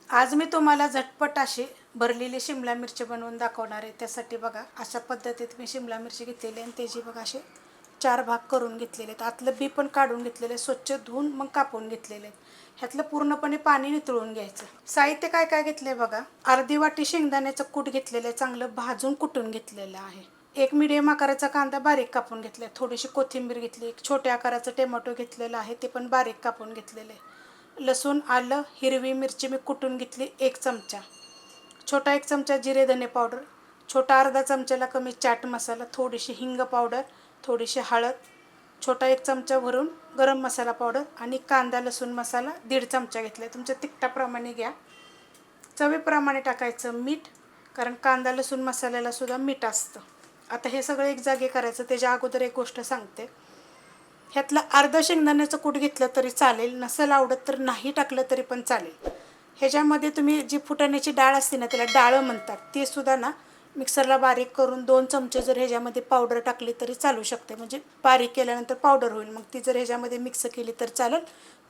आज मी तुम्हाला झटपट अशी भरलेली शिमला मिरची बनवून दाखवणार आहे। त्यासाठी बघा अशा पद्धतीत मी शिमला मिरची घेतलेली आणि त्याची बघा असे 4 भाग करून घेतलेले आहेत। आतलं बी पण काढून घेतलेले, स्वच्छ धुवून मग कापून घेतलेले आहेत। ह्यातलं पूर्णपणे पाणी निथळून घ्यायचं। साहित्य काय काय घेतले बघा, अर्धी वाटी शेंगदाण्याचं कूट घेतलेलं आहे, चांगलं भाजून कुटून घेतलेलं आहे। एक मीडियम आकाराचा कांदा बारीक कापून घेतलाय, थोडीशी कोथिंबीर घेतली, एक छोट्या आकाराचं टोमॅटो घेतलेलं आहे, ते पण बारीक कापून घेतलेलं आहे। लसूण, आलं, हिरवी मिरची मी कुटून घेतली 1 चमचा, छोटा 1 चमचा जिरे धने पावडर, छोटा अर्धा चमच्याला कमी चाट मसाला, थोडीशी हिंग पावडर, थोडीशी हळद, छोटा 1 चमचा भरून गरम मसाला पावडर आणि कांदा लसूण मसाला 1.5 चमचा घेतला। तुमच्या तिखटाप्रमाणे घ्या। चवीप्रमाणे टाकायचं मीठ, कारण कांदा लसूण मसाल्याला सुद्धा मीठ असतं। आता हे सगळं एक जागी करायचं। त्याच्या अगोदर एक गोष्ट सांगते, ह्यातलं अर्धा शेंगदाण्याचं कूट घेतलं तरी चालेल, नसेल आवडत तर नाही टाकलं तरी पण चालेल। ह्याच्यामध्ये तुम्ही जी फुटाण्याची डाळ असते ना, त्याला डाळं म्हणतात, ते सुद्धा ना मिक्सरला बारीक करून 2 चमचे जर ह्याच्यामध्ये पावडर टाकली तरी चालू शकते, म्हणजे बारीक केल्यानंतर पावडर होईल। मग ती जर ह्याच्यामध्ये मिक्स केली तर चालेल,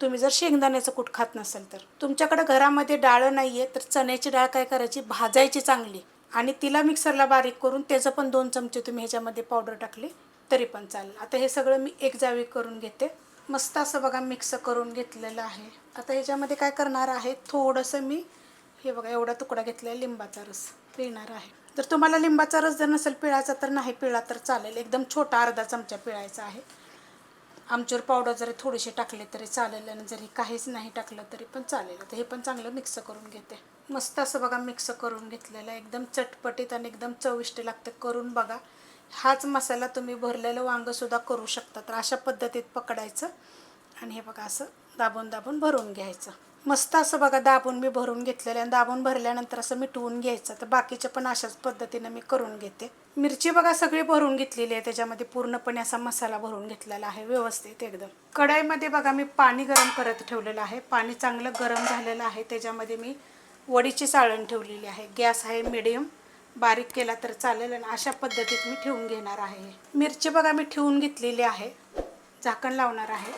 तुम्ही जर शेंगदाण्याचं कूट खात नसेल तर। तुमच्याकडे घरामध्ये डाळ नाही आहे तर चण्याची डाळ काय करायची, भाजायची चांगली आणि तिला मिक्सरला बारीक करून त्याचं पण 2 चमचे तुम्ही ह्याच्यामध्ये पावडर टाकली तरी पण चालेल। आता हे सगळं मी एक जावी करून घेते। मस्त असं बघा मिक्स करून घेतलेलं आहे। आता ह्याच्यामध्ये काय करणार आहे, थोडंसं मी हे बघा एवढा तुकडा घेतला आहे लिंबाचा रस पिळणार आहे। जर तुम्हाला लिंबाचा रस जर नसेल पिळायचा तर नाही पिळा तर चालेल, एकदम छोटा अर्धा चमचा पिळायचा आहे। आमचूर पावडर जरी थोडीशी टाकली तरी चालेल आणि जरी काहीच नाही टाकलं तरी पण चालेल। आता हे पण चांगलं मिक्स करून घेते। मस्त असं बघा मिक्स करून घेतलेलं आहे, एकदम चटपटीत आणि एकदम चविष्ट लागते, करून बघा। हाच मसाला तुम्ही भरलेलं वांगंसुद्धा करू शकता। तर अशा पद्धतीत पकडायचं आणि हे बघा असं दाबून दाबून भरून घ्यायचं। मस्त असं बघा दाबून मी भरून घेतलेलं आहे। दाबून भरल्यानंतर असं मिटवून घ्यायचं। तर बाकीचं पण अशाच पद्धतीने मी करून घेते। मिरची बघा सगळी भरून घेतलेली आहे, त्याच्यामध्ये पूर्णपणे असा मसाला भरून घेतलेला आहे व्यवस्थित एकदम। कढईमध्ये बघा मी पाणी गरम करत ठेवलेलं आहे, पाणी चांगलं गरम झालेलं आहे। त्याच्यामध्ये मी वडीची चाळण ठेवलेली आहे, गॅस आहे मीडियम, बारीक केला तर चालेल आणि अशा पद्धतीत मी ठेवून घेणार आहे। मिरची बघा मी ठेवून घेतलेली आहे, झाकण लावणार आहे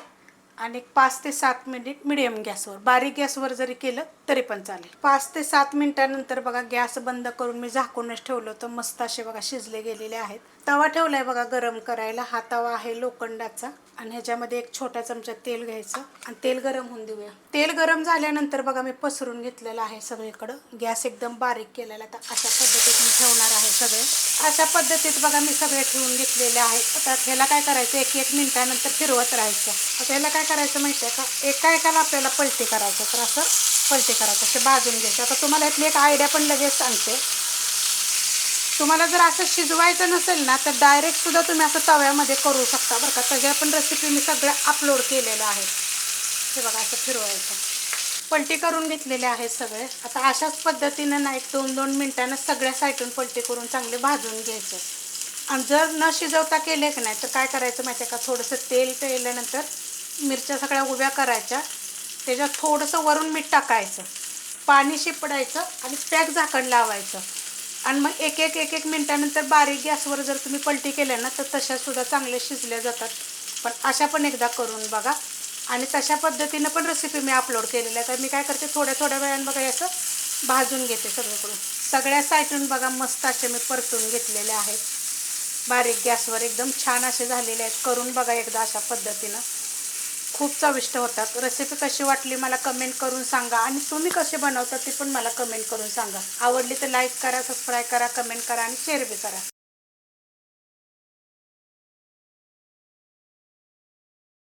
आणि 5 ते 7 मिनिट मीडियम गॅसवर, बारीक गॅसवर जरी केलं तरी पण चालेल। 5 ते 7 मिनिटांनंतर बघा गॅस बंद करून मी झाकूनच ठेवलं होतं, मस्त असे बघा शिजले गेलेले आहेत। तवा ठेवलाय बघा गरम करायला, हा तवा आहे लोखंडाचा आणि ह्याच्यामध्ये 1 छोटा चमचा तेल घ्यायचं आणि तेल गरम होऊन देऊया। तेल गरम झाल्यानंतर बघा मी पसरून घेतलेलं आहे सगळीकडं, गॅस एकदम बारीक केलेला। तर अशा पद्धतीत मी ठेवणार आहे सगळे, अशा पद्धतीत बघा मी सगळे ठेवून घेतलेले आहेत। आता ह्याला काय करायचं, 1-1 मिनिटानंतर फिरवत राहायचं। आता ह्याला काय करायचं माहिती आहे का, एका आपल्याला पलटी करायचं, तर असं पलटी करायचं, असे भाजून घ्यायचं। आता तुम्हाला ह्यातली एक आयडिया पण लगेच सांगते, तुम्हाला जर असं शिजवायचं नसेल ना तर डायरेक्ट सुद्धा तुम्ही असं तव्यामध्ये करू शकता बरं का। त्याच्या पण रेसिपी मी सगळ्या अपलोड केलेल्या आहेत। हे बघा असं फिरवायचं, पलटी करून घेतलेले आहेत सगळे। आता अशाच पद्धतीनं ना 1-2 मिनिटांना सगळ्या साईडून पलटी करून चांगले भाजून घ्यायचं। आणि जर न शिजवता केले की नाही तर काय करायचं माहिती आहे का, थोडंसं तेल पेल्यानंतर मिरच्या सगळ्या उभ्या करायच्या, त्याच्यात थोडंसं वरून मीठ टाकायचं, पाणी शिपडायचं आणि पॅक झाकण लावायचं आणि मग 1-1 मिनिटानंतर बारीक गॅसवर जर तुम्ही पलटी केल्या ना तर तशासुद्धा चांगले शिजल्या जातात। पण अशा पण एकदा करून बघा आणि तशा पद्धतीनं पण रेसिपी मी अपलोड केलेल्या आहे। तर मी काय करते, थोड्या वेळानं बघा याचं भाजून घेते सगळीकडून, सगळ्या साईडून बघा मस्त असे मी परतून घेतलेले आहेत बारीक गॅसवर, एकदम छान असे झालेले आहेत। करून बघा एकदा अशा पद्धतीनं, खूप चविष्ट होतात। रेसिपी कशी वाटली मला कमेंट करून सांगा आणि तुम्ही कसे बनवता ते पण मला कमेंट करून सांगा। आवडली तर लाईक करा, सबस्क्राईब करा, कमेंट करा आणि शेअर बी करा।